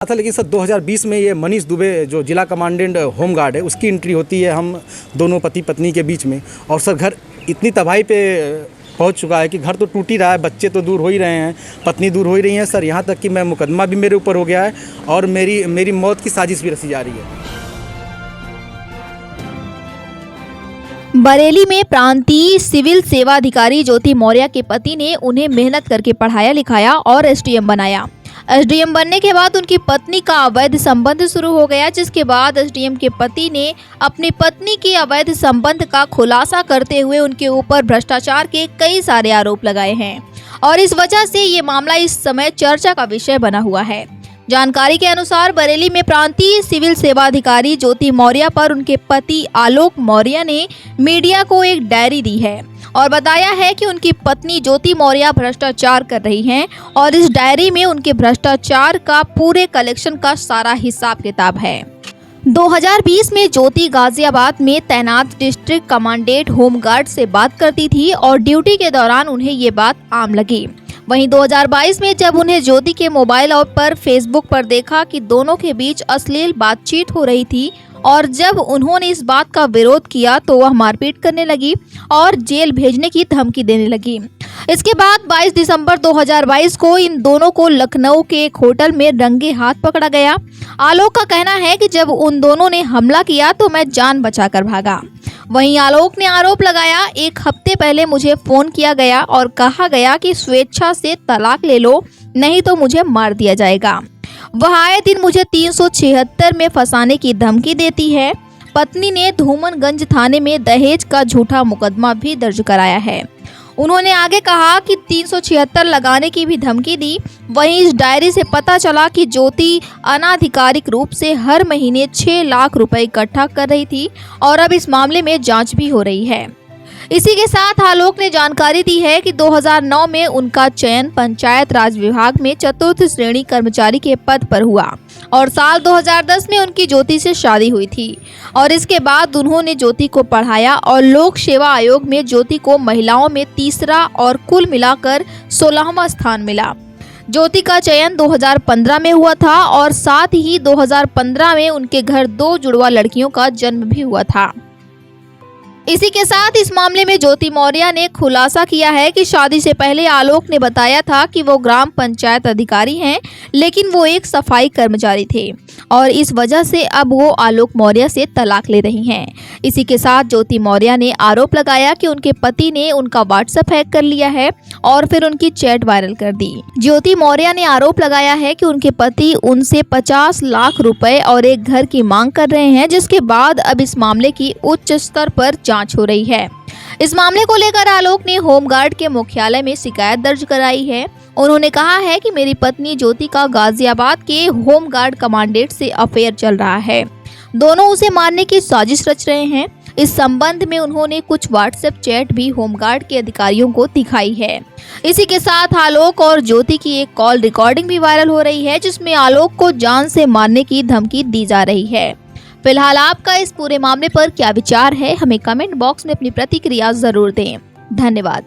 था। लेकिन सर 2020 में ये मनीष दुबे जो जिला कमांडेंट होमगार्ड है उसकी एंट्री होती है हम दोनों पति पत्नी के बीच में। और सर घर इतनी तबाही पे पहुंच चुका है कि घर तो टूट ही रहा है, बच्चे तो दूर हो ही रहे हैं, पत्नी दूर हो ही रही हैं सर। यहाँ तक कि मैं मुकदमा भी मेरे ऊपर हो गया है और मेरी मौत की साजिश भी रची जा रही है। बरेली में प्रांतीय सिविल सेवा अधिकारी ज्योति मौर्य के पति ने उन्हें मेहनत करके पढ़ाया लिखाया और एसडीएम बनाया। एसडीएम बनने के बाद उनकी पत्नी का अवैध संबंध शुरू हो गया, जिसके बाद एसडीएम के पति ने अपनी पत्नी के अवैध संबंध का खुलासा करते हुए उनके ऊपर भ्रष्टाचार के कई सारे आरोप लगाए हैं और इस वजह से ये मामला इस समय चर्चा का विषय बना हुआ है। जानकारी के अनुसार बरेली में प्रांतीय सिविल सेवा अधिकारी ज्योति मौर्य पर उनके पति आलोक मौर्य ने मीडिया को एक डायरी दी है और बताया है कि उनकी पत्नी ज्योति मौर्य भ्रष्टाचार कर रही हैं और इस डायरी में उनके भ्रष्टाचार का पूरे कलेक्शन का सारा हिसाब किताब है। 2020 में ज्योति गाजियाबाद में तैनात डिस्ट्रिक्ट कमांडेंट होमगार्ड से बात करती थी और ड्यूटी के दौरान उन्हें ये बात आम लगी। वहीं 2022 में जब उन्हें ज्योति के मोबाइल पर फेसबुक पर देखा कि दोनों के बीच अश्लील बातचीत हो रही थी और जब उन्होंने इस बात का विरोध किया तो वह मारपीट करने लगी और जेल भेजने की धमकी देने लगी। इसके बाद 22 दिसंबर 2022 को इन दोनों को लखनऊ के एक होटल में रंगे हाथ पकड़ा गया। आलोक का कहना है कि जब उन दोनों ने हमला किया तो मैं जान बचाकर भागा। वहीं आलोक ने आरोप लगाया, एक हफ्ते पहले मुझे फोन किया गया और कहा गया कि स्वेच्छा से तलाक ले लो, नहीं तो मुझे मार दिया जाएगा। वह आए दिन मुझे 376 में फंसाने की धमकी देती है। पत्नी ने धूमनगंज थाने में दहेज का झूठा मुकदमा भी दर्ज कराया है। उन्होंने आगे कहा कि 376 लगाने की भी धमकी दी। वहीं इस डायरी से पता चला कि ज्योति अनाधिकारिक रूप से हर महीने 6 लाख रुपए इकट्ठा कर रही थी और अब इस मामले में जांच भी हो रही है। इसी के साथ आलोक ने जानकारी दी है कि 2009 में उनका चयन पंचायत राज विभाग में चतुर्थ श्रेणी कर्मचारी के पद पर हुआ और साल 2010 में उनकी ज्योति से शादी हुई थी और इसके बाद उन्होंने ज्योति को पढ़ाया और लोक सेवा आयोग में ज्योति को महिलाओं में तीसरा और कुल मिलाकर 16वां स्थान मिला। ज्योति का चयन 2015 में हुआ था और साथ ही 2015 में उनके घर 2 जुड़वा लड़कियों का जन्म भी हुआ था। इसी के साथ इस मामले में ज्योति मौर्य ने खुलासा किया है कि शादी से पहले आलोक ने बताया था कि वो ग्राम पंचायत अधिकारी हैं, लेकिन वो एक सफाई कर्मचारी थे और इस वजह से अब वो आलोक मौर्य से तलाक ले रही हैं। इसी के साथ ज्योति मौर्य ने आरोप लगाया कि उनके पति ने उनका व्हाट्सएप हैक कर लिया है और फिर उनकी चैट वायरल कर दी। ज्योति मौर्य ने आरोप लगाया है कि उनके पति उनसे 50 लाख रुपए और एक घर की मांग कर रहे हैं, जिसके बाद अब इस मामले की उच्च स्तर पर जांच हो रही है। इस मामले को लेकर आलोक ने होमगार्ड के मुख्यालय में शिकायत दर्ज कराई है। उन्होंने कहा है कि मेरी पत्नी ज्योति का गाजियाबाद के होमगार्ड कमांडेंट से अफेयर चल रहा है, दोनों उसे मारने की साजिश रच रहे हैं। इस संबंध में उन्होंने कुछ व्हाट्सएप चैट भी होमगार्ड के अधिकारियों को दिखाई है। इसी के साथ आलोक और ज्योति की एक कॉल रिकॉर्डिंग भी वायरल हो रही है, जिसमें आलोक को जान से मारने की धमकी दी जा रही है। फिलहाल आपका इस पूरे मामले पर क्या विचार है, हमें कमेंट बॉक्स में अपनी प्रतिक्रिया जरूर दें। धन्यवाद।